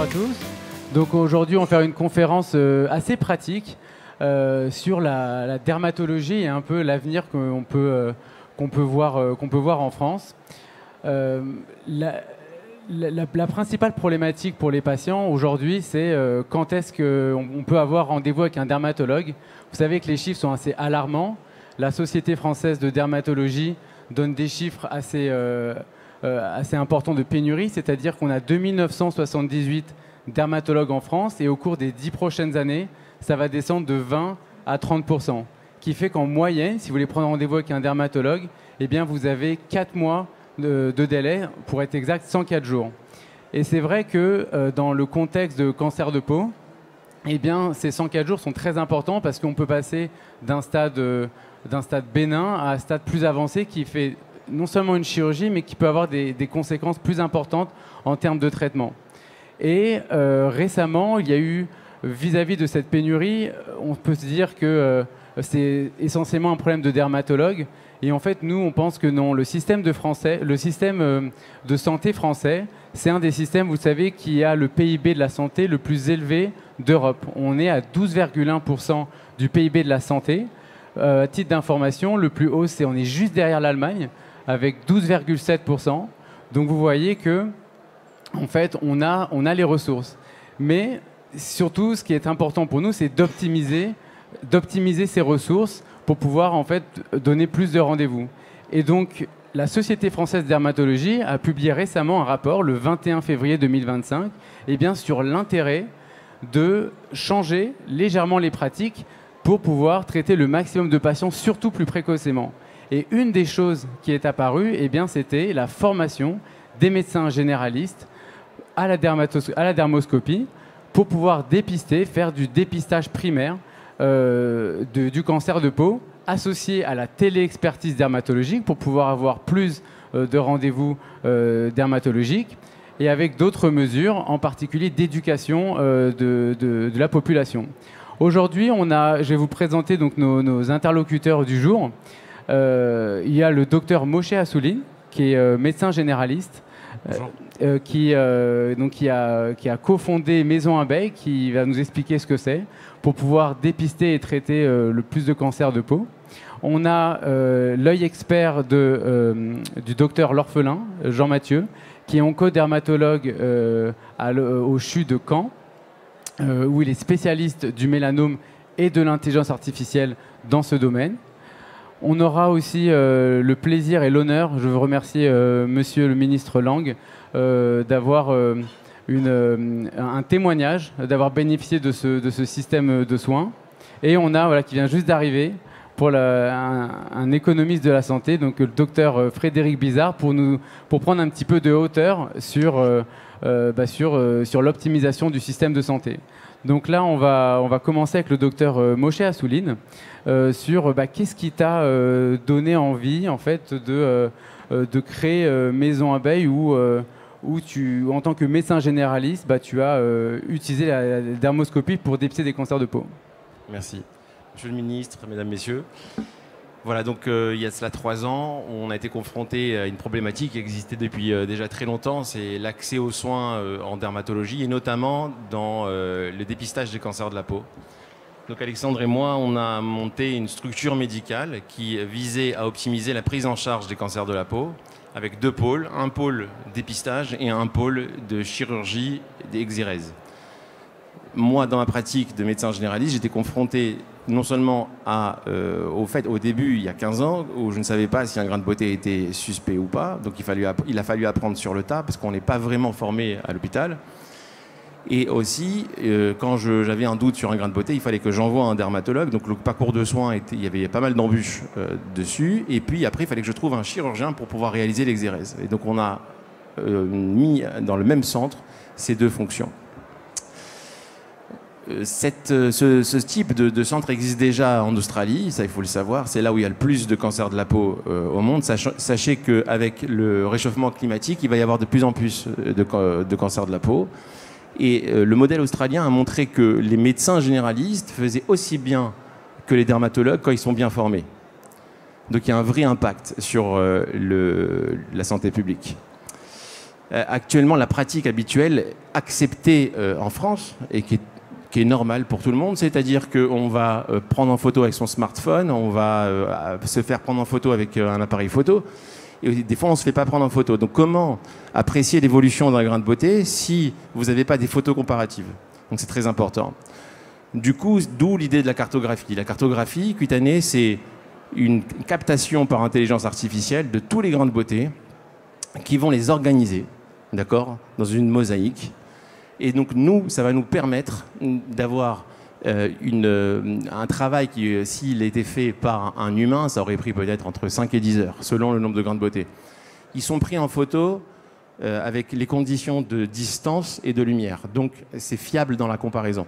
à tous. Donc aujourd'hui, on va faire une conférence assez pratique sur la dermatologie et un peu l'avenir qu'on peut voir en France. La principale problématique pour les patients aujourd'hui, c'est quand est-ce qu'on peut avoir rendez-vous avec un dermatologue. Vous savez que les chiffres sont assez alarmants. La Société française de dermatologie donne des chiffres assez importants de pénurie, c'est-à-dire qu'on a 2978 dermatologues en France et au cours des 10 prochaines années, ça va descendre de 20 à 30%, qui fait qu'en moyenne, si vous voulez prendre rendez-vous avec un dermatologue, eh bien, vous avez 4 mois de délai, pour être exact, 104 jours. Et c'est vrai que dans le contexte de cancer de peau, eh bien, ces 104 jours sont très importants parce qu'on peut passer d'un stade bénin à un stade plus avancé qui fait non seulement une chirurgie, mais qui peut avoir des conséquences plus importantes en termes de traitement. Et récemment, il y a eu, vis-à-vis de cette pénurie, on peut se dire que c'est essentiellement un problème de dermatologue. Et en fait, nous, on pense que non. Le système de santé français, c'est un des systèmes, vous savez, qui a le PIB de la santé le plus élevé d'Europe. On est à 12,1% du PIB de la santé. À titre d'information, le plus haut, on est juste derrière l'Allemagne, avec 12,7%. Donc vous voyez que, en fait, on a les ressources. Mais surtout, ce qui est important pour nous, c'est d'optimiser ces ressources pour pouvoir en fait donner plus de rendez-vous. Et donc, la Société française de dermatologie a publié récemment un rapport, le 21 février 2025, sur l'intérêt de changer légèrement les pratiques pour pouvoir traiter le maximum de patients, surtout plus précocement. Et une des choses qui est apparue, c'était la formation des médecins généralistes à la dermoscopie pour pouvoir faire du dépistage primaire du cancer de peau associé à la téléexpertise dermatologique pour pouvoir avoir plus de rendez-vous dermatologiques et avec d'autres mesures, en particulier d'éducation de la population. Aujourd'hui, je vais vous présenter donc nos interlocuteurs du jour. Il y a le docteur Moshe Assouline, qui est médecin généraliste, qui a cofondé Maison Abeille, qui va nous expliquer ce que c'est, pour pouvoir dépister et traiter le plus de cancers de peau. On a l'œil expert du docteur L'Orphelin, Jean-Mathieu, qui est oncodermatologue au CHU de Caen, où il est spécialiste du mélanome et de l'intelligence artificielle dans ce domaine. On aura aussi le plaisir et l'honneur, je veux remercier Monsieur le ministre Lang, d'avoir un témoignage, d'avoir bénéficié de ce système de soins. Et on a, qui vient juste d'arriver, pour un économiste de la santé, donc le docteur Frédéric Bizard, pour prendre un petit peu de hauteur sur l'optimisation du système de santé. Donc là, on va commencer avec le docteur Moshe Assouline sur qu'est-ce qui t'a donné envie en fait de créer Maison Abeille où tu, en tant que médecin généraliste, tu as utilisé la dermoscopie pour dépister des cancers de peau. Merci. Monsieur le ministre, mesdames, messieurs. Voilà, donc il y a cela 3 ans, on a été confronté à une problématique qui existait depuis déjà très longtemps, c'est l'accès aux soins en dermatologie et notamment dans le dépistage des cancers de la peau. Donc Alexandre et moi, on a monté une structure médicale qui visait à optimiser la prise en charge des cancers de la peau avec 2 pôles, un pôle dépistage et un pôle de chirurgie d'exérèse. Moi, dans ma pratique de médecin généraliste, j'étais confronté non seulement au début, il y a 15 ans, où je ne savais pas si un grain de beauté était suspect ou pas. Donc il a fallu apprendre sur le tas, parce qu'on n'est pas vraiment formé à l'hôpital. Et aussi, quand j'avais un doute sur un grain de beauté, il fallait que j'envoie un dermatologue. Donc le parcours de soins, il y avait pas mal d'embûches dessus. Et puis après, il fallait que je trouve un chirurgien pour pouvoir réaliser l'exérèse. Et donc on a mis dans le même centre ces 2 fonctions. Ce type de centre existe déjà en Australie, ça il faut le savoir, c'est là où il y a le plus de cancers de la peau au monde. Sachez qu'avec le réchauffement climatique, il va y avoir de plus en plus de cancers de la peau. Et le modèle australien a montré que les médecins généralistes faisaient aussi bien que les dermatologues quand ils sont bien formés. Donc il y a un vrai impact sur la santé publique. actuellement la pratique habituelle acceptée en France et qui est normale pour tout le monde, c'est-à-dire qu'on va prendre en photo avec son smartphone, on va se faire prendre en photo avec un appareil photo, et des fois on ne se fait pas prendre en photo. Donc comment apprécier l'évolution d'un grain de beauté si vous n'avez pas des photos comparatives? Donc c'est très important. Du coup, d'où l'idée de la cartographie. La cartographie cutanée, c'est une captation par intelligence artificielle de tous les grains de beauté qui vont les organiser, d'accord, dans une mosaïque. Et donc nous, ça va nous permettre d'avoir un travail qui, s'il était fait par un humain, ça aurait pris peut-être entre 5 et 10 heures, selon le nombre de grains de beauté. Ils sont pris en photo avec les conditions de distance et de lumière. Donc c'est fiable dans la comparaison.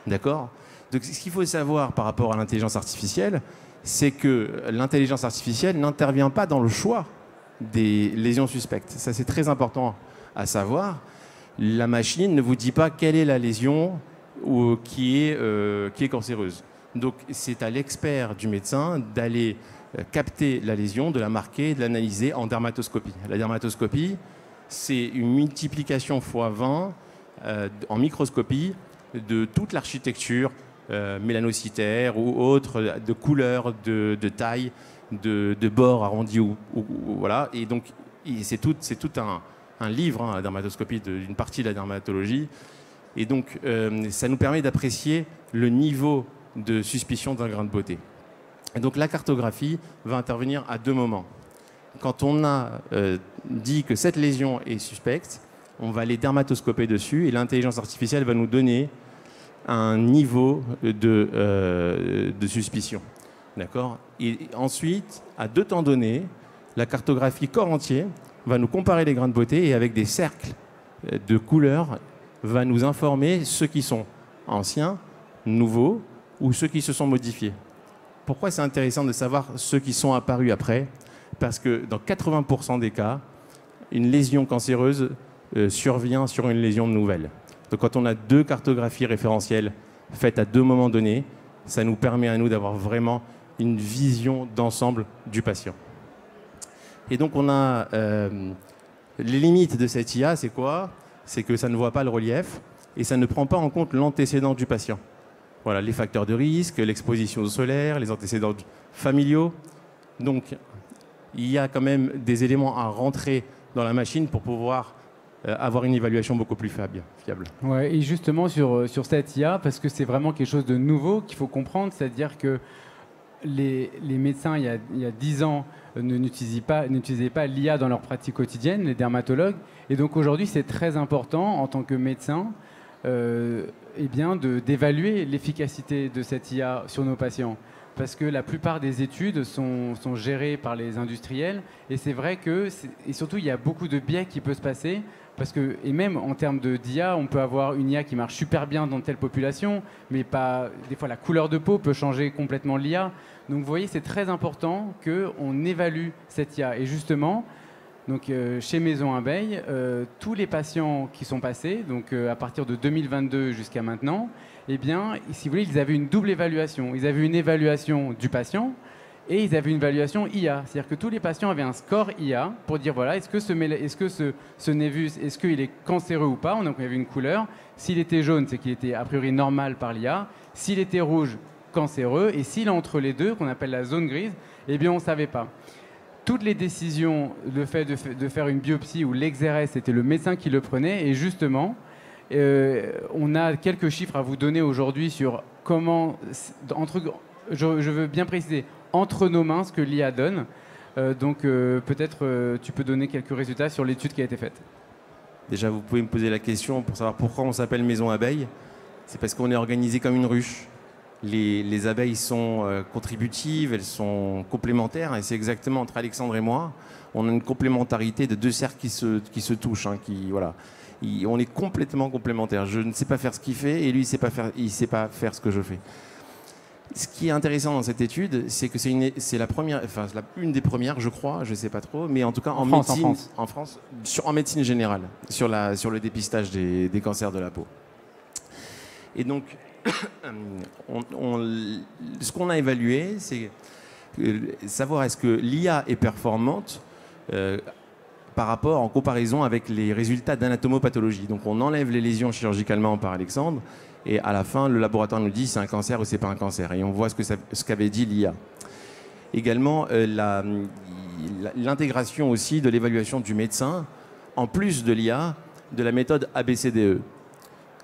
D'accord? Donc ce qu'il faut savoir par rapport à l'intelligence artificielle, c'est que l'intelligence artificielle n'intervient pas dans le choix des lésions suspectes. Ça, c'est très important à savoir. La machine ne vous dit pas quelle est la lésion qui est cancéreuse. Donc c'est à l'expert du médecin d'aller capter la lésion, de la marquer, de l'analyser en dermatoscopie. La dermatoscopie, c'est une multiplication fois 20 en microscopie de toute l'architecture mélanocytaire ou autre, de couleur, de taille, de bord arrondi voilà. Et donc c'est tout un livre, hein, la dermatoscopie, d'une partie de la dermatologie. Et donc ça nous permet d'apprécier le niveau de suspicion d'un grain de beauté. Et donc la cartographie va intervenir à 2 moments. Quand on a dit que cette lésion est suspecte, on va aller dermatoscoper dessus et l'intelligence artificielle va nous donner un niveau de suspicion. D'accord? Et ensuite, à 2 temps donnés, la cartographie corps entier va nous comparer les grains de beauté et avec des cercles de couleurs va nous informer ceux qui sont anciens, nouveaux ou ceux qui se sont modifiés. Pourquoi c'est intéressant de savoir ceux qui sont apparus après? Parce que dans 80% des cas, une lésion cancéreuse survient sur une lésion nouvelle. Donc quand on a 2 cartographies référentielles faites à 2 moments donnés, ça nous permet à nous d'avoir vraiment une vision d'ensemble du patient. Et donc on a les limites de cette IA, c'est quoi? C'est que ça ne voit pas le relief et ça ne prend pas en compte l'antécédent du patient. Voilà, les facteurs de risque, l'exposition au solaire, les antécédents familiaux. Donc il y a quand même des éléments à rentrer dans la machine pour pouvoir avoir une évaluation beaucoup plus fiable. Ouais, et justement sur cette IA, parce que c'est vraiment quelque chose de nouveau qu'il faut comprendre, c'est-à-dire que les médecins, il y a 10 ans, n'utilisaient pas l'IA dans leur pratique quotidienne, les dermatologues. Et donc aujourd'hui, c'est très important en tant que médecin d'évaluer l'efficacité de cette IA sur nos patients. Parce que la plupart des études sont gérées par les industriels. Et c'est vrai que, et surtout, il y a beaucoup de biais qui peuvent se passer. Parce que, et même en termes d'IA, on peut avoir une IA qui marche super bien dans telle population, mais pas, des fois la couleur de peau peut changer complètement l'IA. Donc vous voyez, c'est très important qu'on évalue cette IA. Et justement, donc, chez Maison Abeille, tous les patients qui sont passés, donc à partir de 2022 jusqu'à maintenant, eh bien, si vous voulez, ils avaient une double évaluation. Ils avaient une évaluation du patient et ils avaient une évaluation IA. C'est-à-dire que tous les patients avaient un score IA pour dire, voilà, est-ce que ce névus, est-ce qu'il est cancéreux ou pas? Donc, on avait une couleur. S'il était jaune, c'est qu'il était a priori normal par l'IA. S'il était rouge, cancéreux. Et s'il est entre les deux, qu'on appelle la zone grise, eh bien, on ne savait pas. Toutes les décisions, le fait de faire une biopsie ou l'exérèse, c'était le médecin qui le prenait. Et justement, on a quelques chiffres à vous donner aujourd'hui sur comment, je veux bien préciser, entre nos mains, ce que l'IA donne. Donc peut-être tu peux donner quelques résultats sur l'étude qui a été faite. Déjà, vous pouvez me poser la question pour savoir pourquoi on s'appelle Maison Abeille. C'est parce qu'on est organisé comme une ruche. Les abeilles sont contributives, elles sont complémentaires, et c'est exactement entre Alexandre et moi, on a une complémentarité de 2 cercles qui se touchent, hein, voilà. On est complètement complémentaires. Je ne sais pas faire ce qu'il fait et lui, il ne sait pas faire ce que je fais. Ce qui est intéressant dans cette étude, c'est que c'est la première, enfin une des premières, je crois, je ne sais pas trop, mais en tout cas en France, en médecine générale, sur le dépistage des cancers de la peau. Et donc, ce qu'on a évalué, c'est savoir est-ce que l'IA est performante en comparaison avec les résultats d'anatomopathologie. Donc on enlève les lésions chirurgicalement par Alexandre et à la fin le laboratoire nous dit c'est un cancer ou c'est pas un cancer et on voit ce qu'avait dit l'IA. Également l'intégration aussi de l'évaluation du médecin en plus de l'IA de la méthode ABCDE,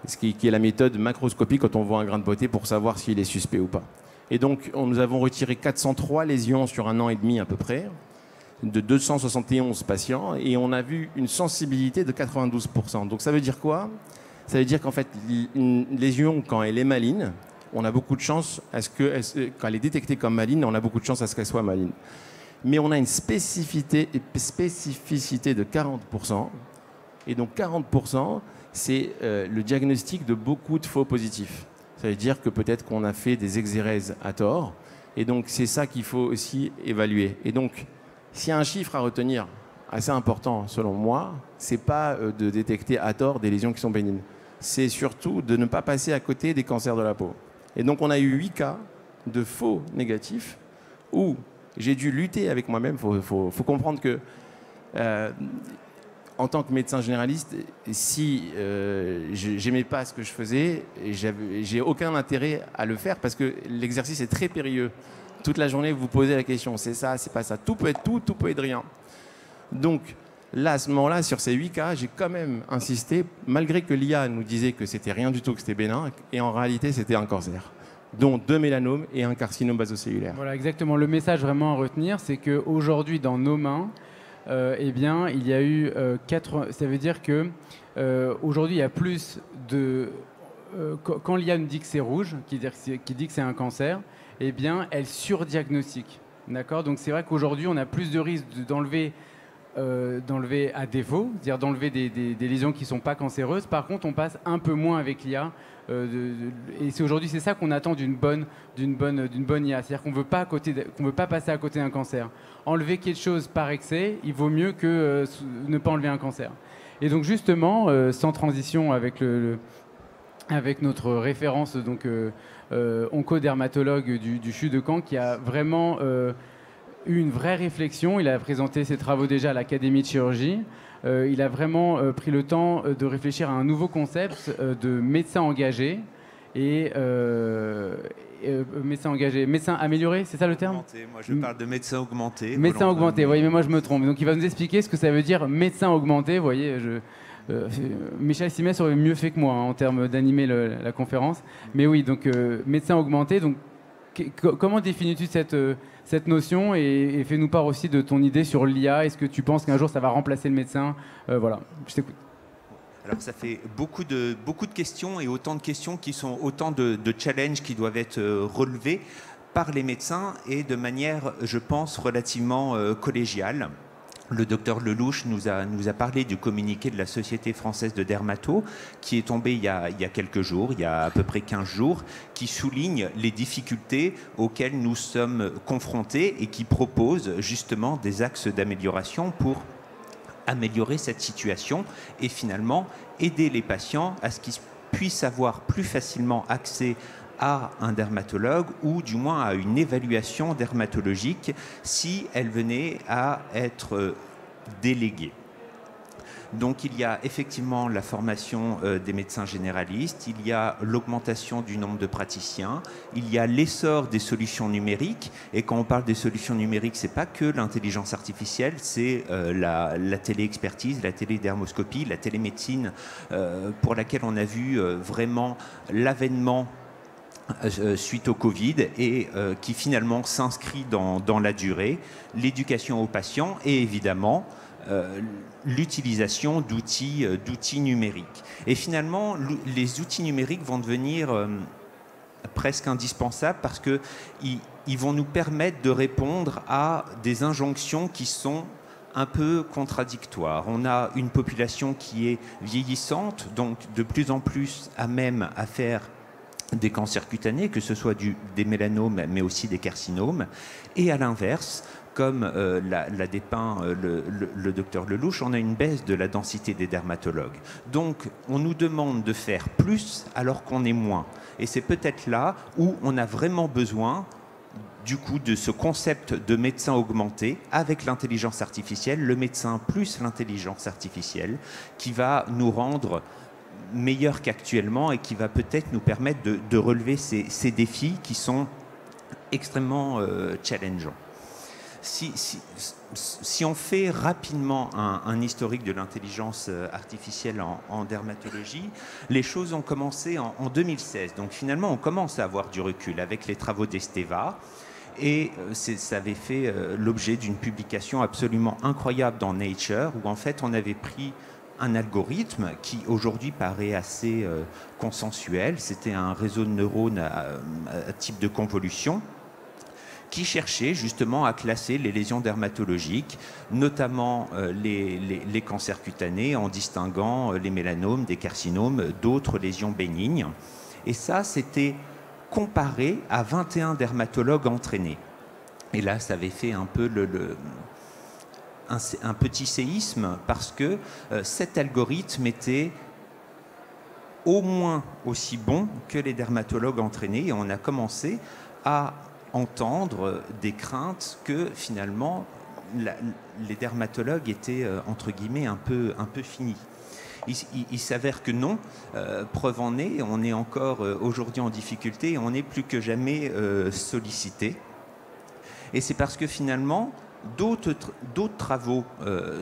qui est la méthode macroscopique quand on voit un grain de beauté pour savoir s'il est suspect ou pas. Et donc nous avons retiré 403 lésions sur 1 an et demi à peu près de 271 patients et on a vu une sensibilité de 92%. Donc ça veut dire quoi? Ça veut dire qu'en fait, une lésion, quand elle est maligne, on a beaucoup de chance quand elle est détectée comme maligne, on a beaucoup de chance à ce qu'elle soit maligne. Mais on a une spécificité de 40%. Et donc 40%, c'est le diagnostic de beaucoup de faux positifs. Ça veut dire que peut-être qu'on a fait des exérèses à tort. Et donc c'est ça qu'il faut aussi évaluer. Et donc, s'il y a un chiffre à retenir assez important, selon moi, c'est pas de détecter à tort des lésions qui sont bénignes. C'est surtout de ne pas passer à côté des cancers de la peau. Et donc, on a eu 8 cas de faux négatifs où j'ai dû lutter avec moi-même. Faut comprendre que, en tant que médecin généraliste, si j'aimais pas ce que je faisais, j'ai aucun intérêt à le faire parce que l'exercice est très périlleux. Toute la journée, vous vous posez la question, c'est ça, c'est pas ça. Tout peut être tout peut être rien. Donc, là, à ce moment-là, sur ces 8 cas, j'ai quand même insisté, malgré que l'IA nous disait que c'était rien du tout, que c'était bénin, et en réalité, c'était un cancer, dont 2 mélanomes et un carcinome basocellulaire. Voilà, exactement. Le message vraiment à retenir, c'est qu'aujourd'hui, dans nos mains, eh bien, il y a eu 4... Ça veut dire que aujourd'hui, il y a plus de... quand l'IA nous dit que c'est rouge, qui dit que c'est un cancer, eh bien, elle surdiagnostique. D'accord? Donc, c'est vrai qu'aujourd'hui, on a plus de risques d'enlever à défaut, c'est-à-dire d'enlever des lésions qui ne sont pas cancéreuses. Par contre, on passe un peu moins avec l'IA. Et aujourd'hui, c'est ça qu'on attend d'une bonne IA. C'est-à-dire qu'on ne veut pas passer à côté d'un cancer. Enlever quelque chose par excès, il vaut mieux que ne pas enlever un cancer. Et donc, justement, sans transition avec notre référence oncodermatologue du CHU de Caen, qui a vraiment eu une vraie réflexion. Il a présenté ses travaux déjà à l'Académie de chirurgie. Il a vraiment pris le temps de réfléchir à un nouveau concept de médecin engagé et médecin amélioré, c'est ça le terme? Augmenté. Moi, je parle de médecin augmenté. Médecin augmenté, vous voyez, mais moi je me trompe. Donc il va nous expliquer ce que ça veut dire médecin augmenté. Vous voyez, Michel Simès aurait mieux fait que moi en termes d'animer la conférence. Mais oui, donc médecin augmenté. Donc comment définis-tu cette notion et fais-nous part aussi de ton idée sur l'IA. Est-ce que tu penses qu'un jour ça va remplacer le médecin? Voilà, je t'écoute. Alors ça fait beaucoup de questions et autant de questions qui sont autant de challenges qui doivent être relevés par les médecins et de manière, je pense, relativement collégiale. Le docteur Lelouch nous a parlé du communiqué de la Société française de dermato qui est tombé il y a quelques jours, il y a à peu près 15 jours, qui souligne les difficultés auxquelles nous sommes confrontés et qui propose justement des axes d'amélioration pour améliorer cette situation et finalement aider les patients à ce qu'ils puissent avoir plus facilement accès à un dermatologue ou du moins à une évaluation dermatologique si elle venait à être déléguée. Donc il y a effectivement la formation des médecins généralistes, il y a l'augmentation du nombre de praticiens, il y a l'essor des solutions numériques. Et quand on parle des solutions numériques, ce n'est pas que l'intelligence artificielle, c'est la téléexpertise, la télédermoscopie, la télémédecine pour laquelle on a vu vraiment l'avènement suite au Covid et qui finalement s'inscrit dans la durée, l'éducation aux patients et évidemment l'utilisation d'outils numériques. Et finalement, les outils numériques vont devenir presque indispensables parce qu'ils vont nous permettre de répondre à des injonctions qui sont un peu contradictoires. On a une population qui est vieillissante, donc de plus en plus à même à faire des cancers cutanés, que ce soit des mélanomes, mais aussi des carcinomes. Et à l'inverse, comme l'a dépeint le docteur Lelouch, on a une baisse de la densité des dermatologues. Donc, on nous demande de faire plus alors qu'on est moins. Et c'est peut-être là où on a vraiment besoin du coup de ce concept de médecin augmenté avec l'intelligence artificielle, le médecin plus l'intelligence artificielle, qui va nous rendre meilleurs qu'actuellement et qui va peut-être nous permettre de relever ces défis qui sont extrêmement challengeants. Si on fait rapidement un historique de l'intelligence artificielle en dermatologie, les choses ont commencé en 2016. Donc finalement, on commence à avoir du recul avec les travaux d'Esteva. Et ça avait fait l'objet d'une publication absolument incroyable dans Nature, où en fait on avait pris un algorithme qui aujourd'hui paraît assez consensuel. C'était un réseau de neurones à type de convolution, qui cherchait justement à classer les lésions dermatologiques, notamment les cancers cutanés, en distinguant les mélanomes des carcinomes d'autres lésions bénignes. Et ça, c'était comparé à 21 dermatologues entraînés. Et là, ça avait fait un peu un petit séisme, parce que cet algorithme était au moins aussi bon que les dermatologues entraînés. Et on a commencé à entendre des craintes que finalement les dermatologues étaient entre guillemets un peu finis. Il s'avère que non, preuve en est, on est encore aujourd'hui en difficulté et on est plus que jamais sollicité. Et c'est parce que finalement d'autres travaux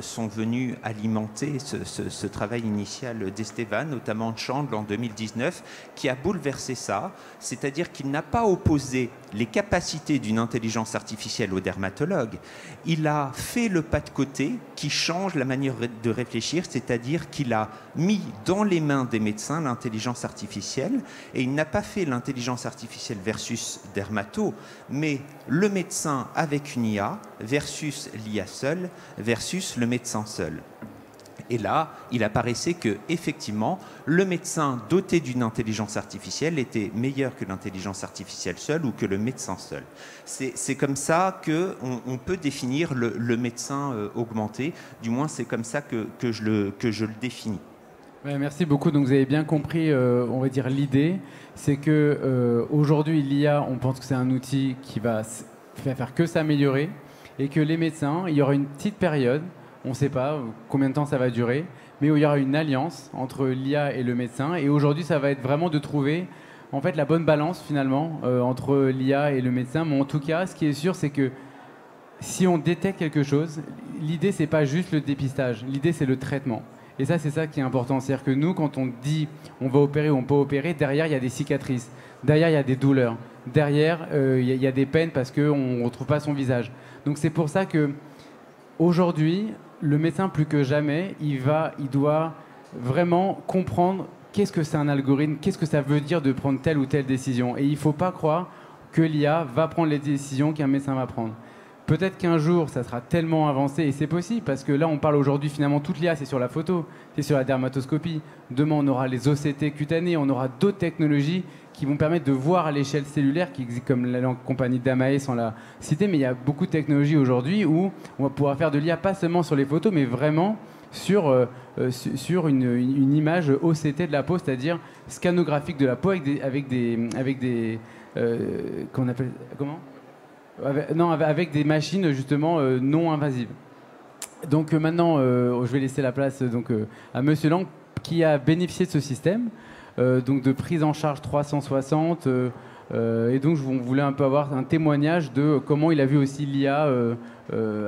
sont venus alimenter ce travail initial d'Esteva, notamment Chandler en 2019, qui a bouleversé ça, c'est-à-dire qu'il n'a pas opposé les capacités d'une intelligence artificielle aux dermatologues, il a fait le pas de côté qui change la manière de réfléchir, c'est-à-dire qu'il a mis dans les mains des médecins l'intelligence artificielle, et il n'a pas fait l'intelligence artificielle versus dermato, mais le médecin avec une IA versus l'IA seul versus le médecin seul. Et là, il apparaissait que, effectivement, le médecin doté d'une intelligence artificielle était meilleur que l'intelligence artificielle seule ou que le médecin seul. C'est comme ça qu'on peut définir le médecin augmenté. Du moins, c'est comme ça que je le définis. Ouais, merci beaucoup. Donc vous avez bien compris, on va dire l'idée, c'est que aujourd'hui l'IA, on pense que c'est un outil qui va faire que s'améliorer, et que les médecins, il y aura une petite période, on ne sait pas combien de temps ça va durer, mais où il y aura une alliance entre l'IA et le médecin. Et aujourd'hui, ça va être vraiment de trouver en fait la bonne balance finalement entre l'IA et le médecin. Mais en tout cas, ce qui est sûr, c'est que si on détecte quelque chose, l'idée c'est pas juste le dépistage, l'idée c'est le traitement. Et ça, c'est ça qui est important. C'est-à-dire que nous, quand on dit on va opérer ou on peut opérer, derrière, il y a des cicatrices. Derrière, il y a des douleurs. Derrière, il y a des peines parce qu'on ne retrouve pas son visage. Donc c'est pour ça qu'aujourd'hui, le médecin, plus que jamais, il doit vraiment comprendre qu'est-ce que c'est un algorithme, qu'est-ce que ça veut dire de prendre telle ou telle décision. Et il ne faut pas croire que l'IA va prendre les décisions qu'un médecin va prendre. Peut-être qu'un jour, ça sera tellement avancé, et c'est possible, parce que là, on parle aujourd'hui, finalement, toute l'IA, c'est sur la photo, c'est sur la dermatoscopie. Demain, on aura les OCT cutanés, on aura d'autres technologies qui vont permettre de voir à l'échelle cellulaire, qui existe comme la compagnie Damae, sans la citer, mais il y a beaucoup de technologies aujourd'hui où on va pouvoir faire de l'IA, pas seulement sur les photos, mais vraiment sur une image OCT de la peau, c'est-à-dire scanographique de la peau avec des qu'on appelle comment ? Avec des machines justement non invasives. Donc maintenant, je vais laisser la place à Monsieur Lang, qui a bénéficié de ce système, donc de prise en charge 360. Et donc, on voulait un peu avoir un témoignage de comment il a vu aussi l'IA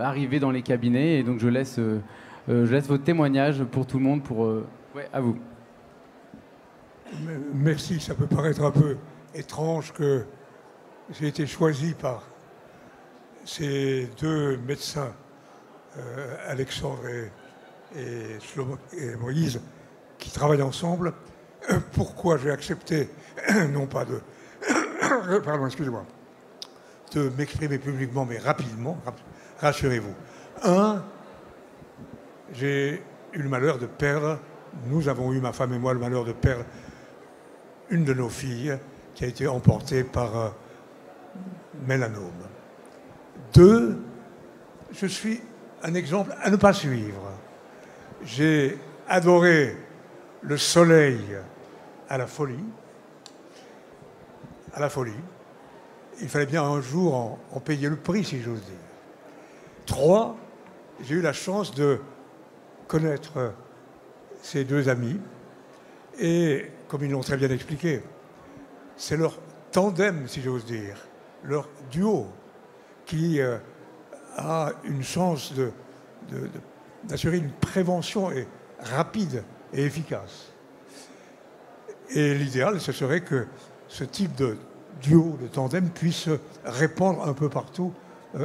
arriver dans les cabinets. Et donc, je laisse votre témoignage pour tout le monde. Ouais, à vous. Merci. Ça peut paraître un peu étrange que j'ai été choisi par ces deux médecins, Alexandre et Moïse, qui travaillent ensemble. Pourquoi j'ai accepté, non pas de... Pardon, excusez-moi, de m'exprimer publiquement, mais rapidement, rassurez-vous. J'ai eu le malheur de perdre, nous avons eu, ma femme et moi, le malheur de perdre une de nos filles qui a été emportée par mélanome. 2, je suis un exemple à ne pas suivre. J'ai adoré le soleil à la folie, il fallait bien un jour en payer le prix, si j'ose dire. 3, j'ai eu la chance de connaître ces 2 amis. Et, comme ils l'ont très bien expliqué, c'est leur tandem, si j'ose dire, leur duo, qui a une chance d'assurer une prévention rapide et efficace. Et l'idéal, ce serait que ce type de duo, de tandem, puisse répandre un peu partout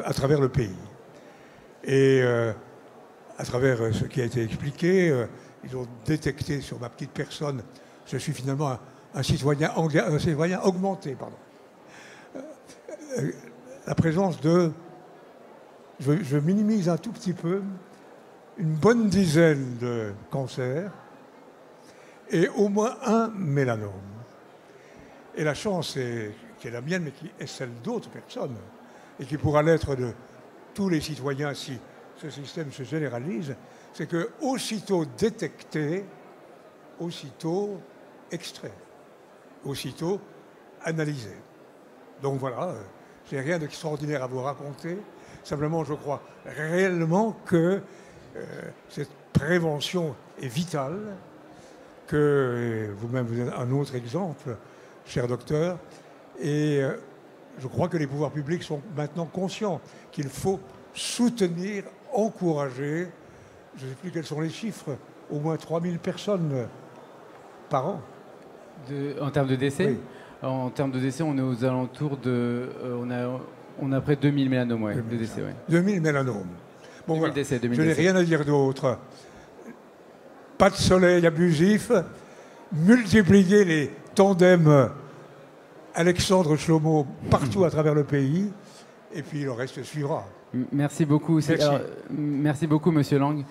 à travers le pays. Et à travers ce qui a été expliqué, ils ont détecté sur ma petite personne, je suis finalement un citoyen augmenté, pardon. La présence de, je minimise un tout petit peu, une bonne dizaine de cancers et au moins un mélanome. Et la chance qui est la mienne, mais qui est celle d'autres personnes, et qui pourra l'être de tous les citoyens si ce système se généralise, c'est que aussitôt détecté, aussitôt extrait, aussitôt analysé. Donc voilà, je n'ai rien d'extraordinaire à vous raconter. Simplement, je crois réellement que cette prévention est vitale, que vous-même vous êtes un autre exemple, cher docteur, et je crois que les pouvoirs publics sont maintenant conscients qu'il faut soutenir, encourager, je ne sais plus quels sont les chiffres, au moins 3000 personnes par an. En termes de décès oui. En termes de décès, on est aux alentours de... on a près de 2000 mélanomes de décès. Ouais. 2000 mélanomes. Bon, 2000 voilà. décès, 2000 je n'ai décès. rien à dire d'autre. Pas de soleil abusif, multiplier les tandems Alexandre Chlomo partout à travers le pays, et puis le reste suivra. Merci beaucoup. Merci. Alors, merci beaucoup, Monsieur Lang,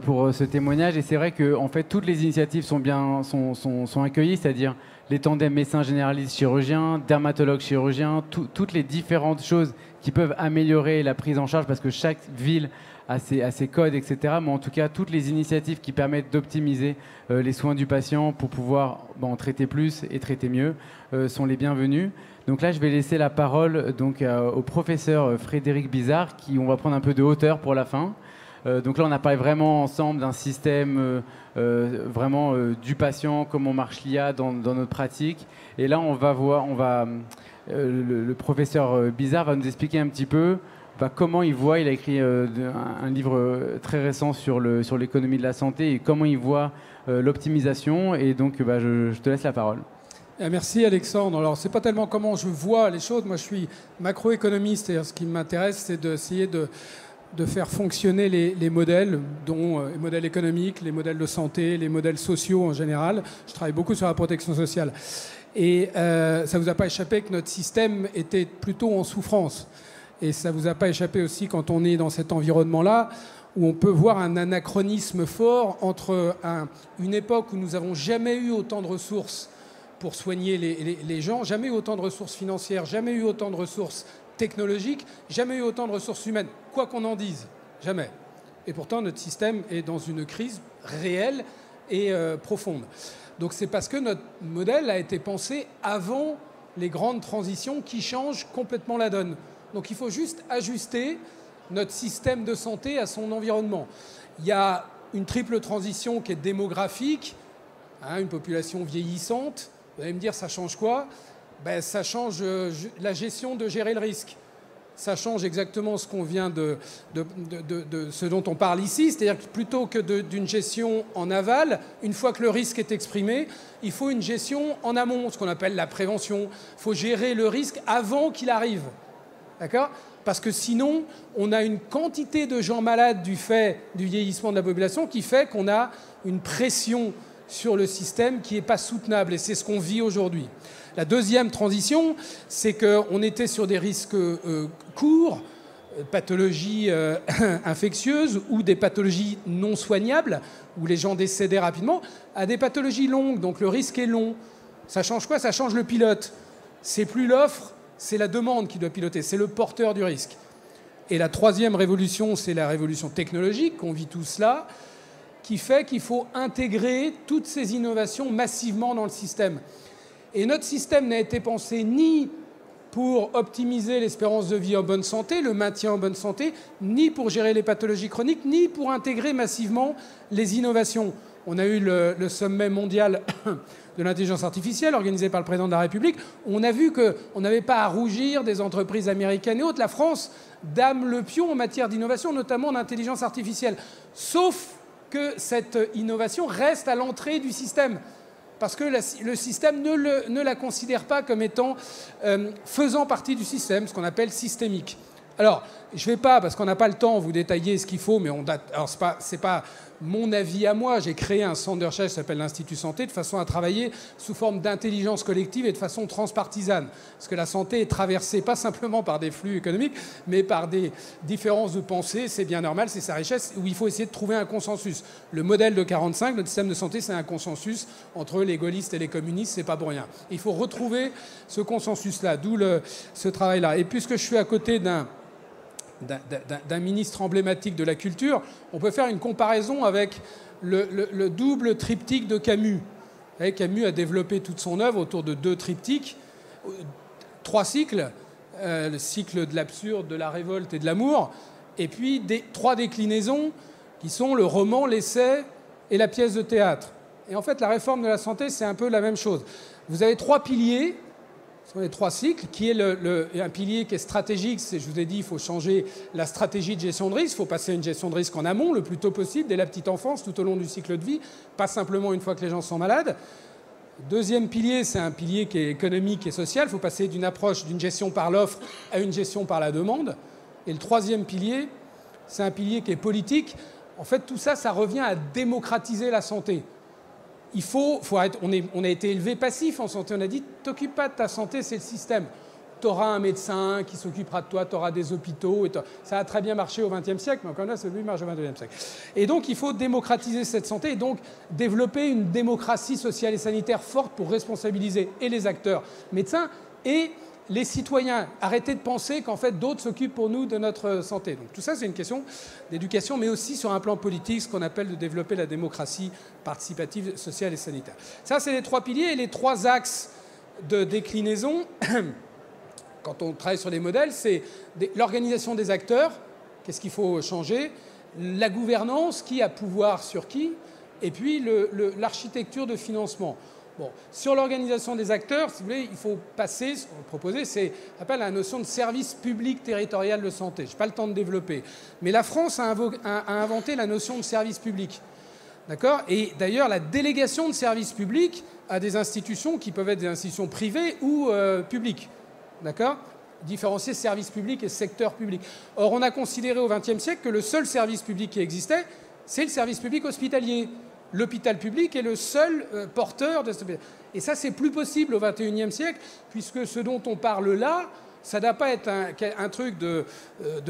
pour ce témoignage. Et c'est vrai que, en fait, toutes les initiatives sont accueillies, c'est-à-dire les tandems médecins généralistes chirurgiens, dermatologues chirurgiens, toutes les différentes choses qui peuvent améliorer la prise en charge, parce que chaque ville a ses codes, etc. Mais en tout cas, toutes les initiatives qui permettent d'optimiser les soins du patient pour pouvoir en traiter plus et traiter mieux sont les bienvenues. Donc là, je vais laisser la parole au professeur Frédéric Bizard, on va prendre un peu de hauteur pour la fin. Donc là, on a parlé vraiment ensemble d'un système du patient, comment marche l'IA dans notre pratique. Et là, le professeur Bizard va nous expliquer un petit peu comment il voit. Il a écrit un livre très récent sur l'économie de la santé et comment il voit l'optimisation. Et donc, je te laisse la parole. Merci Alexandre. Alors, c'est pas tellement comment je vois les choses. Moi, je suis macroéconomiste et ce qui m'intéresse, c'est d'essayer de faire fonctionner les modèles, dont les modèles économiques, les modèles de santé, les modèles sociaux en général. Je travaille beaucoup sur la protection sociale. Et ça ne vous a pas échappé que notre système était plutôt en souffrance. Et ça ne vous a pas échappé aussi quand on est dans cet environnement-là, où on peut voir un anachronisme fort entre une époque où nous n'avons jamais eu autant de ressources pour soigner les gens, jamais eu autant de ressources financières, jamais eu autant de ressources technologiques, jamais eu autant de ressources humaines, quoi qu'on en dise, jamais. Et pourtant, notre système est dans une crise réelle et profonde. Donc c'est parce que notre modèle a été pensé avant les grandes transitions qui changent complètement la donne. Donc il faut juste ajuster notre système de santé à son environnement. Il y a une triple transition qui est démographique, une population vieillissante. Vous allez me dire, ça change quoi ? Ça change la gestion de gérer le risque. Ça change exactement ce qu'on vient de ce dont on parle ici, c'est-à-dire que plutôt que d'une gestion en aval, une fois que le risque est exprimé, il faut une gestion en amont, ce qu'on appelle la prévention. Il faut gérer le risque avant qu'il arrive. D'accord ? Parce que sinon, on a une quantité de gens malades du fait du vieillissement de la population qui fait qu'on a une pression sur le système qui n'est pas soutenable. Et c'est ce qu'on vit aujourd'hui. La deuxième transition, c'est qu'on était sur des risques courts, pathologies infectieuses ou des pathologies non soignables, où les gens décédaient rapidement, à des pathologies longues. Donc le risque est long. Ça change quoi ? Ça change le pilote. C'est plus l'offre, c'est la demande qui doit piloter. C'est le porteur du risque. Et la troisième révolution, c'est la révolution technologique, qu'on vit tous là, qui fait qu'il faut intégrer toutes ces innovations massivement dans le système. Et notre système n'a été pensé ni pour optimiser l'espérance de vie en bonne santé, le maintien en bonne santé, ni pour gérer les pathologies chroniques, ni pour intégrer massivement les innovations. On a eu le sommet mondial de l'intelligence artificielle organisé par le président de la République. On a vu qu'on n'avait pas à rougir des entreprises américaines et autres. La France dame le pion en matière d'innovation, notamment d'intelligence artificielle. Sauf que cette innovation reste à l'entrée du système. Parce que le système ne la considère pas comme étant faisant partie du système, ce qu'on appelle systémique. Alors, je ne vais pas, parce qu'on n'a pas le temps, vous détailler ce qu'il faut, mais alors c'est pas mon avis à moi. J'ai créé un centre de recherche qui s'appelle l'Institut Santé, de façon à travailler sous forme d'intelligence collective et de façon transpartisane. Parce que la santé est traversée pas simplement par des flux économiques, mais par des différences de pensée. C'est bien normal, c'est sa richesse, où il faut essayer de trouver un consensus. Le modèle de 45, notre système de santé, c'est un consensus entre les gaullistes et les communistes, c'est pas pour rien. Il faut retrouver ce consensus-là, d'où ce travail-là. Et puisque je suis à côté d'un ministre emblématique de la culture, on peut faire une comparaison avec le double triptyque de Camus. Vous savez, Camus a développé toute son œuvre autour de 2 triptyques, 3 cycles, le cycle de l'absurde, de la révolte et de l'amour, et puis 3 déclinaisons qui sont le roman, l'essai et la pièce de théâtre. Et en fait, la réforme de la santé, c'est un peu la même chose. Vous avez 3 piliers, ce sont les 3 cycles, qui est un pilier qui est stratégique. Je vous ai dit, il faut changer la stratégie de gestion de risque. Il faut passer à une gestion de risque en amont, le plus tôt possible, dès la petite enfance, tout au long du cycle de vie, pas simplement une fois que les gens sont malades. Deuxième pilier, c'est un pilier qui est économique et social. Il faut passer d'une approche d'une gestion par l'offre à une gestion par la demande. Et le 3e pilier, c'est un pilier qui est politique. En fait, tout ça, ça revient à démocratiser la santé. On a été élevé passif en santé. On a dit, t'occupe pas de ta santé, c'est le système. Tu auras un médecin qui s'occupera de toi, tu auras des hôpitaux. Ça a très bien marché au XXe siècle, mais encore là, ça marche au XXIe siècle. Et donc, il faut démocratiser cette santé et donc développer une démocratie sociale et sanitaire forte pour responsabiliser et les acteurs médecins et les citoyens. Arrêtez de penser qu'en fait, d'autres s'occupent pour nous de notre santé. Donc tout ça, c'est une question d'éducation, mais aussi sur un plan politique, ce qu'on appelle de développer la démocratie participative, sociale et sanitaire. Ça, c'est les 3 piliers et les 3 axes de déclinaison. Quand on travaille sur les modèles, c'est l'organisation des acteurs, qu'est-ce qu'il faut changer, la gouvernance, qui a pouvoir sur qui, et puis l'architecture de financement. Bon, sur l'organisation des acteurs, si vous voulez, il faut passer, ce qu'on va proposer, c'est appelle la notion de service public territorial de santé. Je n'ai pas le temps de développer. Mais la France a inventé la notion de service public. D'accord ? Et d'ailleurs, la délégation de service public à des institutions qui peuvent être des institutions privées ou publiques. D'accord ? Différencier service public et secteur public. Or, on a considéré au XXe siècle que le seul service public qui existait, c'est le service public hospitalier. L'hôpital public est le seul porteur de ce... Et ça, c'est plus possible au XXIe siècle, puisque ce dont on parle là, ça ne doit pas être un truc de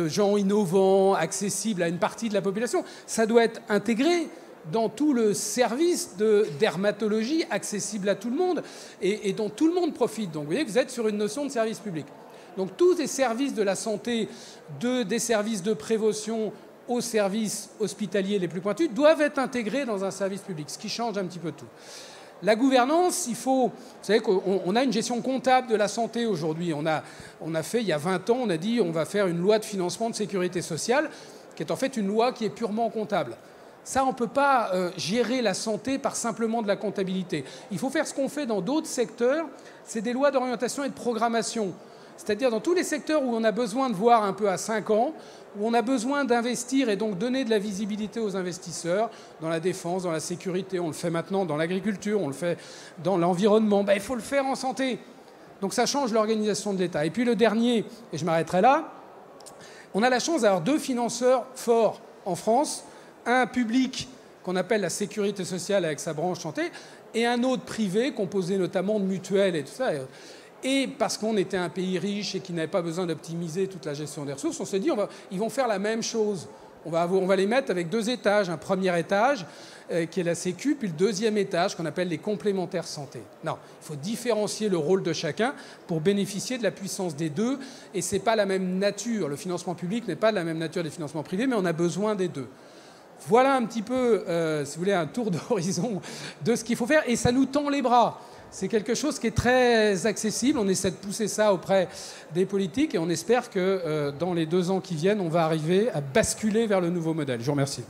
gens innovants, accessible à une partie de la population. Ça doit être intégré dans tout le service de dermatologie accessible à tout le monde et dont tout le monde profite. Donc vous voyez que vous êtes sur une notion de service public. Donc tous les services de la santé, des services de prévention aux services hospitaliers les plus pointus, doivent être intégrés dans un service public, ce qui change un petit peu tout. La gouvernance, vous savez qu'on a une gestion comptable de la santé aujourd'hui. On a fait, il y a 20 ans, on a dit on va faire une loi de financement de sécurité sociale, qui est en fait une loi qui est purement comptable. Ça, on ne peut pas gérer la santé par simplement de la comptabilité. Il faut faire ce qu'on fait dans d'autres secteurs, c'est des lois d'orientation et de programmation. C'est-à-dire dans tous les secteurs où on a besoin de voir un peu à 5 ans, où on a besoin d'investir et donc donner de la visibilité aux investisseurs, dans la défense, dans la sécurité, on le fait maintenant dans l'agriculture, on le fait dans l'environnement, il faut le faire en santé. Donc ça change l'organisation de l'État. Et puis le dernier, et je m'arrêterai là, on a la chance d'avoir 2 financeurs forts en France, un public qu'on appelle la sécurité sociale avec sa branche santé, et un autre privé composé notamment de mutuelles et tout ça. Et parce qu'on était un pays riche et qui n'avait pas besoin d'optimiser toute la gestion des ressources, on s'est dit ils vont faire la même chose. On va les mettre avec 2 étages. Un premier étage qui est la Sécu, puis le 2e étage qu'on appelle les complémentaires santé. Non, il faut différencier le rôle de chacun pour bénéficier de la puissance des 2. Et ce n'est pas la même nature. Le financement public n'est pas de la même nature des financements privés, mais on a besoin des 2. Voilà un petit peu, si vous voulez, un tour d'horizon de ce qu'il faut faire. Et ça nous tend les bras. c'est quelque chose qui est très accessible. On essaie de pousser ça auprès des politiques et on espère que dans les 2 ans qui viennent, on va arriver à basculer vers le nouveau modèle. Je vous remercie.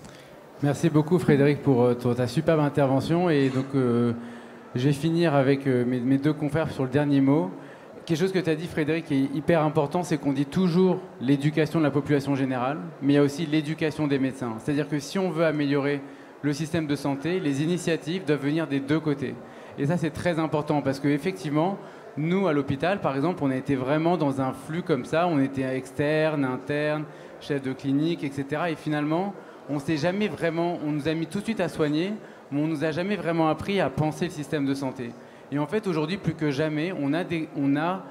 Merci beaucoup Frédéric pour ta superbe intervention. Et donc, je vais finir avec mes 2 confrères sur le dernier mot. Quelque chose que tu as dit, Frédéric, qui est hyper important, c'est qu'on dit toujours l'éducation de la population générale, mais il y a aussi l'éducation des médecins. C'est-à-dire que si on veut améliorer le système de santé, les initiatives doivent venir des 2 côtés. Et ça, c'est très important parce qu'effectivement, nous, à l'hôpital, par exemple, on a été vraiment dans un flux comme ça. On était externe, interne, chef de clinique, etc. Et finalement, on s'est jamais vraiment... On nous a mis tout de suite à soigner, mais on nous a jamais vraiment appris à penser le système de santé. Et en fait, aujourd'hui, plus que jamais, on a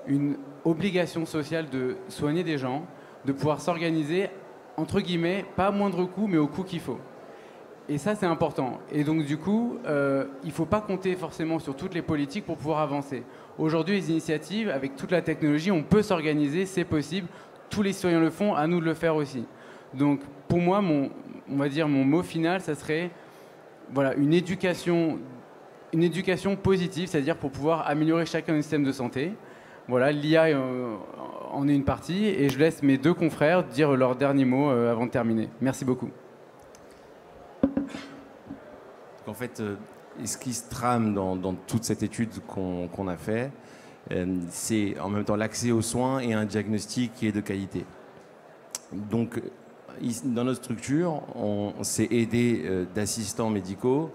une obligation sociale de soigner des gens, de pouvoir s'organiser, entre guillemets, pas à moindre coût, mais au coût qu'il faut. Et ça, c'est important. Et donc, du coup, il ne faut pas compter forcément sur toutes les politiques pour pouvoir avancer. Aujourd'hui, les initiatives, avec toute la technologie, on peut s'organiser, c'est possible. Tous les citoyens le font, à nous de le faire aussi. Donc, pour moi, on va dire mon mot final, ça serait voilà, une éducation positive, c'est-à-dire pour pouvoir améliorer chacun des systèmes de santé. Voilà, l'IA en est une partie, et je laisse mes 2 confrères dire leur dernier mot avant de terminer. Merci beaucoup. En fait, ce qui se trame dans toute cette étude qu'on a fait, c'est en même temps l'accès aux soins et un diagnostic qui est de qualité. Donc, dans notre structure, on s'est aidé d'assistants médicaux.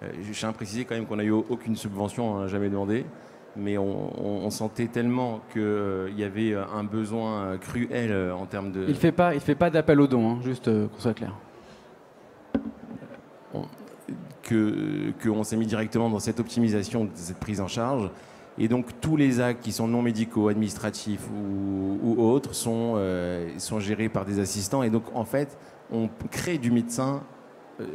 Je tiens à préciser quand même qu'on n'a eu aucune subvention, on n'a jamais demandé, mais on sentait tellement qu'il y avait un besoin cruel en termes de... Il fait pas d'appel aux dons, hein, juste qu'on soit clair. Qu'on s'est mis directement dans cette optimisation de cette prise en charge. Et donc tous les actes qui sont non médicaux, administratifs ou autres sont gérés par des assistants. Et donc en fait, on crée du médecin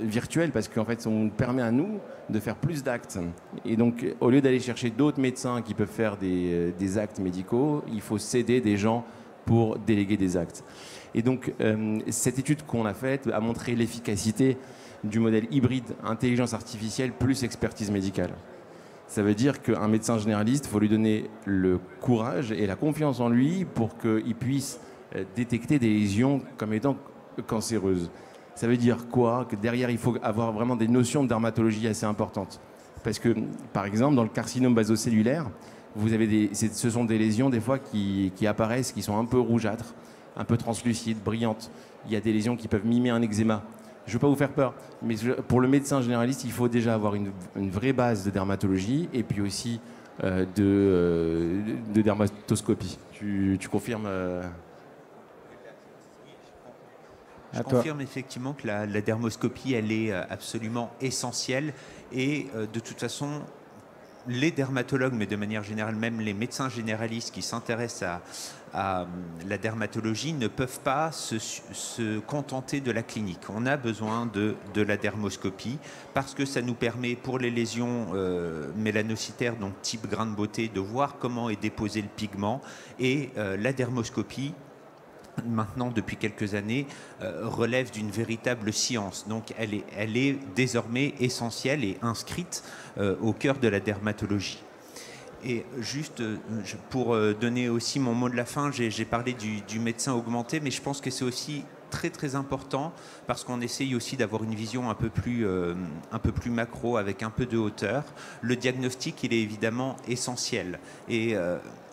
virtuel parce qu'en fait, on permet à nous de faire plus d'actes. Et donc au lieu d'aller chercher d'autres médecins qui peuvent faire des actes médicaux, il faut céder des gens pour déléguer des actes. Et donc cette étude qu'on a faite a montré l'efficacité du modèle hybride intelligence artificielle plus expertise médicale. Ça veut dire qu'un médecin généraliste, il faut lui donner le courage et la confiance en lui pour qu'il puisse détecter des lésions comme étant cancéreuses. Ça veut dire quoi? Que derrière, il faut avoir vraiment des notions de dermatologie assez importantes. Parce que, par exemple, dans le carcinome basocellulaire, vous avez ce sont des lésions des fois qui apparaissent, qui sont un peu rougeâtres, un peu translucides, brillantes. Il y a des lésions qui peuvent mimer un eczéma. Je ne veux pas vous faire peur, mais pour le médecin généraliste, il faut déjà avoir une vraie base de dermatologie et puis aussi de dermatoscopie. Tu confirmes Je confirme effectivement que la dermoscopie, elle est absolument essentielle et de toute façon, les dermatologues, mais de manière générale même les médecins généralistes qui s'intéressent à la dermatologie ne peuvent pas se contenter de la clinique. On a besoin de la dermoscopie parce que ça nous permet pour les lésions mélanocytaires, donc type grain de beauté, de voir comment est déposé le pigment et la dermoscopie maintenant depuis quelques années relève d'une véritable science. Donc elle est désormais essentielle et inscrite au cœur de la dermatologie. Et juste pour donner aussi mon mot de la fin, j'ai parlé du médecin augmenté, mais je pense que c'est aussi très très important parce qu'on essaye aussi d'avoir une vision un peu plus macro avec un peu de hauteur. Le diagnostic, il est évidemment essentiel et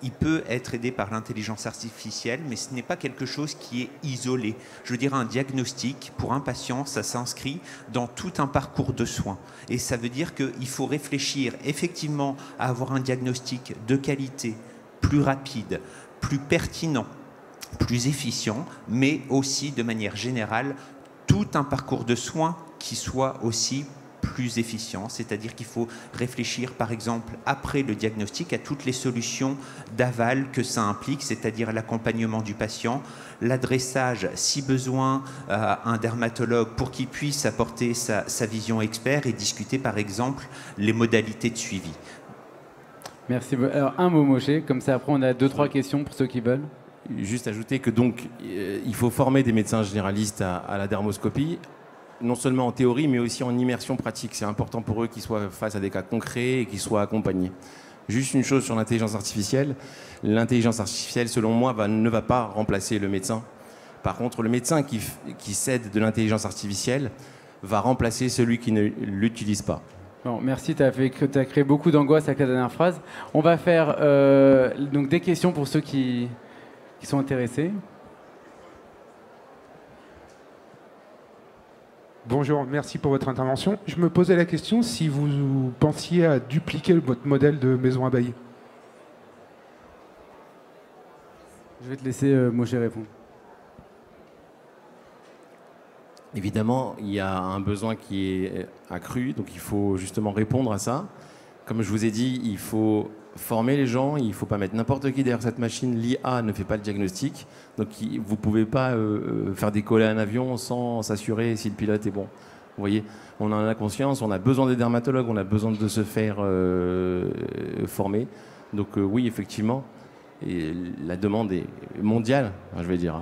il peut être aidé par l'intelligence artificielle, mais ce n'est pas quelque chose qui est isolé. Je veux dire, un diagnostic pour un patient, ça s'inscrit dans tout un parcours de soins et ça veut dire qu'il faut réfléchir effectivement à avoir un diagnostic de qualité, plus rapide, plus pertinent, plus efficient, mais aussi de manière générale tout un parcours de soins qui soit aussi plus efficient, c'est-à-dire qu'il faut réfléchir par exemple après le diagnostic à toutes les solutions d'aval que ça implique, c'est-à-dire l'accompagnement du patient, l'adressage si besoin à un dermatologue pour qu'il puisse apporter sa vision expert et discuter par exemple les modalités de suivi. Merci. Alors un mot Moshe, comme ça après on a 2-3 questions pour ceux qui veulent. Juste ajouter que donc il faut former des médecins généralistes à la dermoscopie. non seulement en théorie, mais aussi en immersion pratique. C'est important pour eux qu'ils soient face à des cas concrets et qu'ils soient accompagnés. Juste une chose sur l'intelligence artificielle. L'intelligence artificielle, selon moi, ne va pas remplacer le médecin. Par contre, le médecin qui cède de l'intelligence artificielle va remplacer celui qui ne l'utilise pas. Bon, merci, tu as créé beaucoup d'angoisse avec la dernière phrase. On va faire donc des questions pour ceux qui sont intéressés. Bonjour, merci pour votre intervention. Je me posais la question si vous pensiez à dupliquer votre modèle de maison à bail. Je vais te laisser Moshe répondre. Évidemment, il y a un besoin qui est accru, donc il faut justement répondre à ça. Comme je vous ai dit, il faut former les gens, il ne faut pas mettre n'importe qui derrière cette machine. L'IA ne fait pas le diagnostic, donc vous ne pouvez pas faire décoller un avion sans s'assurer si le pilote est bon. Vous voyez, on en a conscience, on a besoin des dermatologues, on a besoin de se faire former. Donc oui, effectivement, et la demande est mondiale, je vais dire.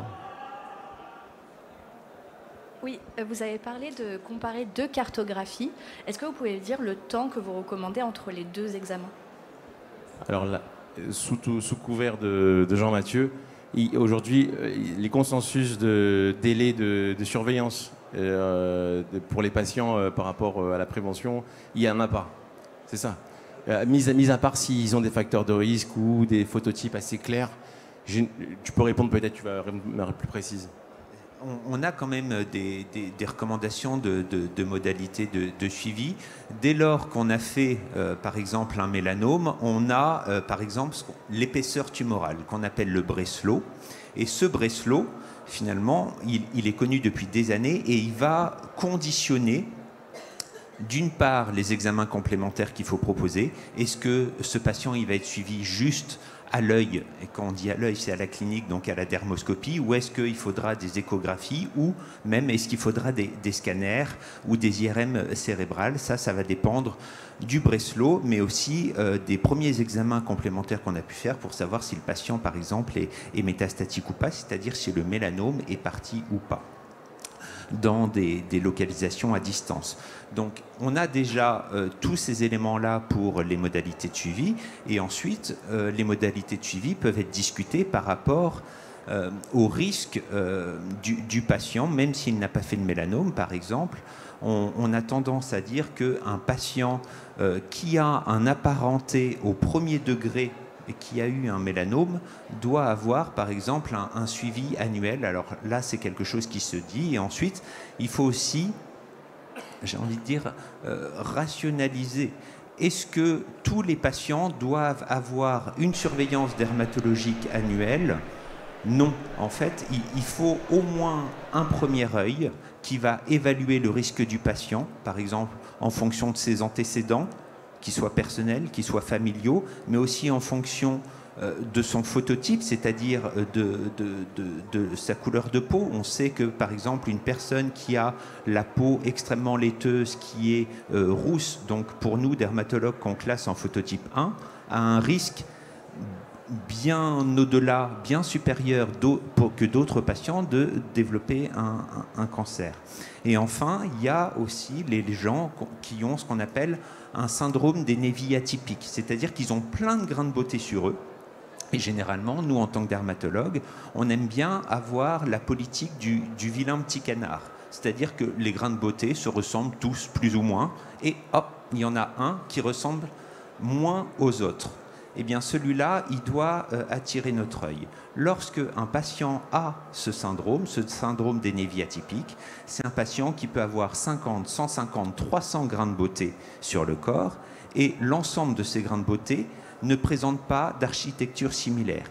Oui, vous avez parlé de comparer 2 cartographies. Est-ce que vous pouvez dire le temps que vous recommandez entre les 2 examens? Alors là, sous couvert de Jean Mathieu, aujourd'hui, les consensus de délai de surveillance pour les patients par rapport à la prévention, il n'y en a pas. C'est ça. Mis à part s'ils ont des facteurs de risque ou des phototypes assez clairs. Tu peux répondre peut-être, tu vas répondre plus précise. On a quand même des recommandations de modalités de suivi. Dès lors qu'on a fait, par exemple, un mélanome, on a, par exemple, l'épaisseur tumorale, qu'on appelle le Breslow. Et ce Breslow, finalement, il est connu depuis des années et il va conditionner, d'une part, les examens complémentaires qu'il faut proposer. Est-ce que ce patient il va être suivi juste à l'œil, et quand on dit à l'œil, c'est à la clinique, donc à la dermoscopie, ou est-ce qu'il faudra des échographies, ou même est-ce qu'il faudra des scanners ou des IRM cérébrales. Ça va dépendre du Breslow, mais aussi des premiers examens complémentaires qu'on a pu faire pour savoir si le patient, par exemple, est métastatique ou pas, c'est-à-dire si le mélanome est parti ou pas dans des localisations à distance. Donc on a déjà tous ces éléments-là pour les modalités de suivi, et ensuite les modalités de suivi peuvent être discutées par rapport au risque du patient, même s'il n'a pas fait de mélanome par exemple. On a tendance à dire qu'un patient qui a un apparenté au premier degré et qui a eu un mélanome doit avoir par exemple un suivi annuel. Alors là c'est quelque chose qui se dit, et ensuite il faut aussi, j'ai envie de dire, rationaliser. Est-ce que tous les patients doivent avoir une surveillance dermatologique annuelle? Non, en fait il faut au moins un premier œil qui va évaluer le risque du patient, par exemple en fonction de ses antécédents, qu'ils soient personnels, qu'ils soient familiaux, mais aussi en fonction de son phototype, c'est-à-dire de sa couleur de peau. On sait que, par exemple, une personne qui a la peau extrêmement laiteuse, qui est rousse, donc pour nous, dermatologues qu'on classe en phototype 1, a un risque bien au-delà, bien supérieur que d'autres patients de développer un cancer. Et enfin, il y a aussi les gens qui ont ce qu'on appelle un syndrome des névis atypiques, c'est-à-dire qu'ils ont plein de grains de beauté sur eux. Et généralement, nous, en tant que dermatologues, on aime bien avoir la politique du vilain petit canard. C'est-à-dire que les grains de beauté se ressemblent tous plus ou moins, et hop, il y en a un qui ressemble moins aux autres. Eh bien, celui-là, il doit attirer notre œil. Lorsque un patient a ce syndrome des névis atypiques, c'est un patient qui peut avoir 50, 150, 300 grains de beauté sur le corps, et l'ensemble de ces grains de beauté ne présente pas d'architecture similaire.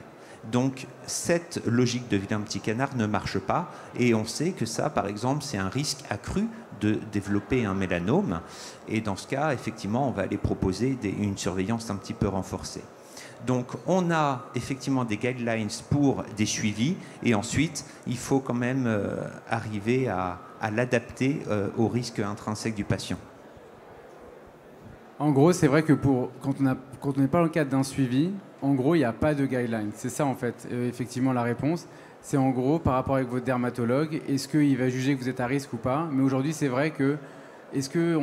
Donc, cette logique de vilain petit canard ne marche pas, et on sait que ça, par exemple, c'est un risque accru de développer un mélanome, et dans ce cas, effectivement, on va aller proposer une surveillance un petit peu renforcée. Donc, on a effectivement des guidelines pour des suivis, et ensuite, il faut quand même arriver à l'adapter au risque intrinsèque du patient. En gros, c'est vrai que quand on n'est pas dans le cadre d'un suivi, en gros, il n'y a pas de guideline. C'est ça, en fait, effectivement, la réponse. c'est en gros par rapport avec votre dermatologue, est-ce qu'il va juger que vous êtes à risque ou pas? Mais aujourd'hui, c'est vrai que, est-ce que,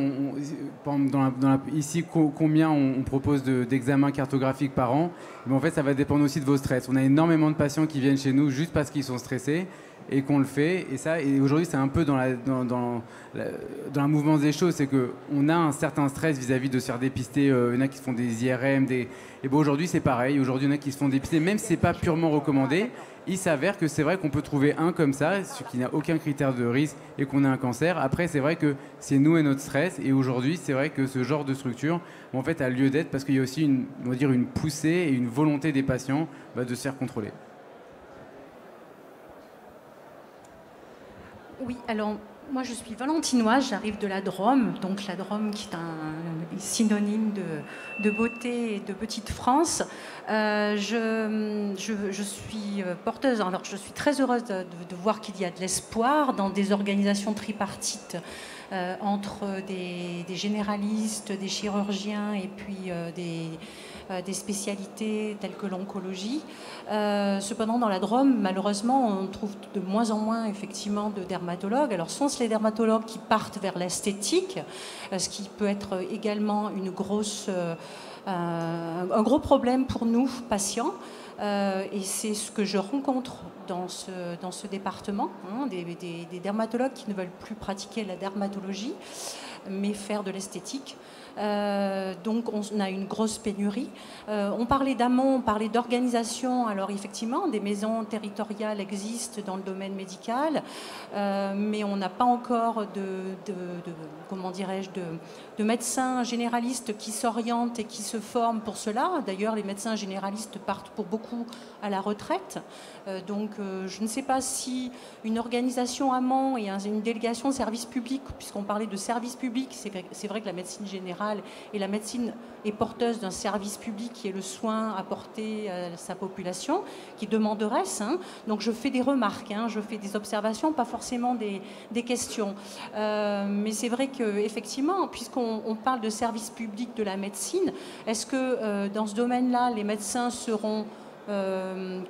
par exemple, ici, combien on propose d'examens cartographiques par an? Mais en fait, ça va dépendre aussi de vos stress. On a énormément de patients qui viennent chez nous juste parce qu'ils sont stressés et qu'on le fait. Et aujourd'hui, c'est un peu dans la mouvement des choses, c'est qu'on a un certain stress vis-à-vis de se faire dépister. Il y en a qui se font des IRM, et bon, aujourd'hui, c'est pareil. Aujourd'hui, il y en a qui se font dépister, même si ce n'est pas purement recommandé. Il s'avère que c'est vrai qu'on peut trouver un comme ça, ce qui n'a aucun critère de risque et qu'on a un cancer. Après, c'est vrai que c'est nous et notre stress. Et aujourd'hui, c'est vrai que ce genre de structure, en fait, a lieu d'être parce qu'il y a aussi on va dire une poussée et une volonté des patients de se faire contrôler. Oui, alors moi je suis valentinoise, j'arrive de la Drôme, donc la Drôme qui est un synonyme de beauté et de petite France. Je suis porteuse, alors je suis très heureuse de voir qu'il y a de l'espoir dans des organisations tripartites entre des généralistes, des chirurgiens et puis des spécialités telles que l'oncologie. Cependant, dans la Drôme, malheureusement, on trouve de moins en moins effectivement de dermatologues. Alors, sont-ce les dermatologues qui partent vers l'esthétique, ce qui peut être également un gros problème pour nous, patients. Et c'est ce que je rencontre dans ce département, des dermatologues qui ne veulent plus pratiquer la dermatologie, mais faire de l'esthétique. Donc on a une grosse pénurie. On parlait d'amont, on parlait d'organisation. Alors effectivement, des maisons territoriales existent dans le domaine médical, mais on n'a pas encore comment dirais-je, de médecins généralistes qui s'orientent et qui se forment pour cela. D'ailleurs, les médecins généralistes partent pour beaucoup à la retraite. Donc je ne sais pas si une organisation amont et une délégation de service public, puisqu'on parlait de service public, c'est vrai que la médecine générale et la médecine est porteuse d'un service public qui est le soin apporté à sa population, qui demanderait ça. Donc je fais des remarques, je fais des observations, pas forcément des questions. Mais c'est vrai qu'effectivement, puisqu'on parle de service public de la médecine, est-ce que dans ce domaine-là, les médecins seront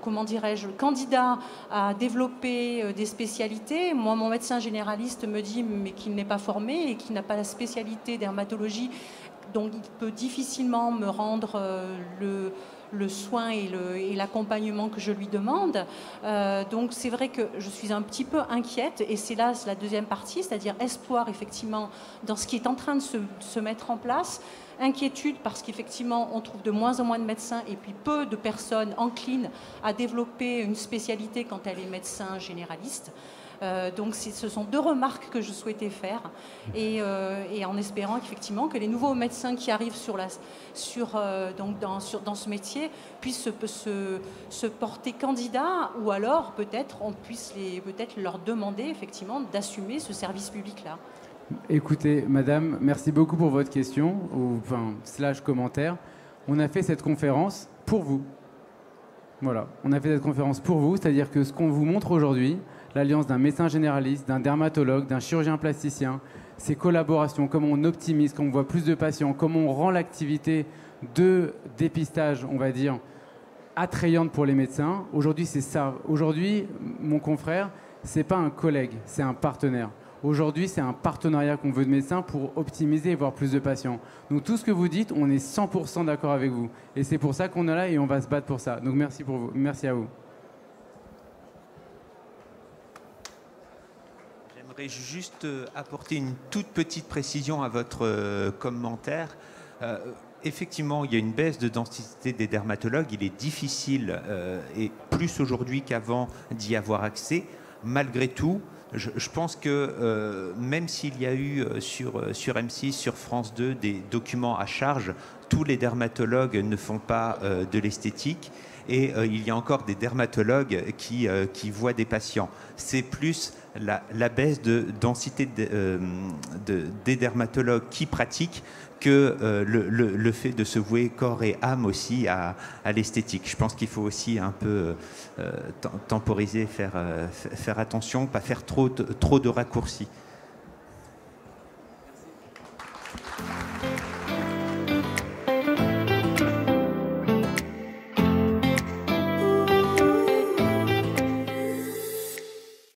comment dirais-je, candidat à développer des spécialités? Moi, mon médecin généraliste me dit mais qu'il n'est pas formé et qu'il n'a pas la spécialité dermatologie, donc il peut difficilement me rendre le soin et l'accompagnement que je lui demande. Donc c'est vrai que je suis un petit peu inquiète, et c'est là la deuxième partie, c'est-à-dire espoir effectivement dans ce qui est en train de se mettre en place. Inquiétude parce qu'effectivement on trouve de moins en moins de médecins et puis peu de personnes enclines à développer une spécialité quand elle est médecin généraliste. Donc ce sont deux remarques que je souhaitais faire, et en espérant qu'effectivement que les nouveaux médecins qui arrivent dans ce métier puissent se porter candidats, ou alors peut-être on puisse leur demander effectivement d'assumer ce service public-là. Écoutez, madame, merci beaucoup pour votre question, / commentaire. On a fait cette conférence pour vous. Voilà, on a fait cette conférence pour vous, c'est-à-dire que ce qu'on vous montre aujourd'hui, l'alliance d'un médecin généraliste, d'un dermatologue, d'un chirurgien plasticien, ces collaborations, comment on optimise, comment on voit plus de patients, comment on rend l'activité de dépistage, on va dire, attrayante pour les médecins. Aujourd'hui, c'est ça. Aujourd'hui, mon confrère, c'est pas un collègue, c'est un partenaire. Aujourd'hui, c'est un partenariat qu'on veut de médecins pour optimiser et voir plus de patients. Donc tout ce que vous dites, on est 100% d'accord avec vous. Et c'est pour ça qu'on est là et on va se battre pour ça. Donc merci pour vous. Merci à vous. J'aimerais juste apporter une toute petite précision à votre commentaire. Effectivement, il y a une baisse de densité des dermatologues. Il est difficile, et plus aujourd'hui qu'avant, d'y avoir accès. Malgré tout, je pense que même s'il y a eu sur M6, sur France 2, des documents à charge, tous les dermatologues ne font pas de l'esthétique, et il y a encore des dermatologues qui voient des patients. C'est plus la baisse de densité des dermatologues qui pratiquent que le fait de se vouer corps et âme aussi à l'esthétique. Je pense qu'il faut aussi un peu temporiser, faire attention, pas faire trop de raccourcis.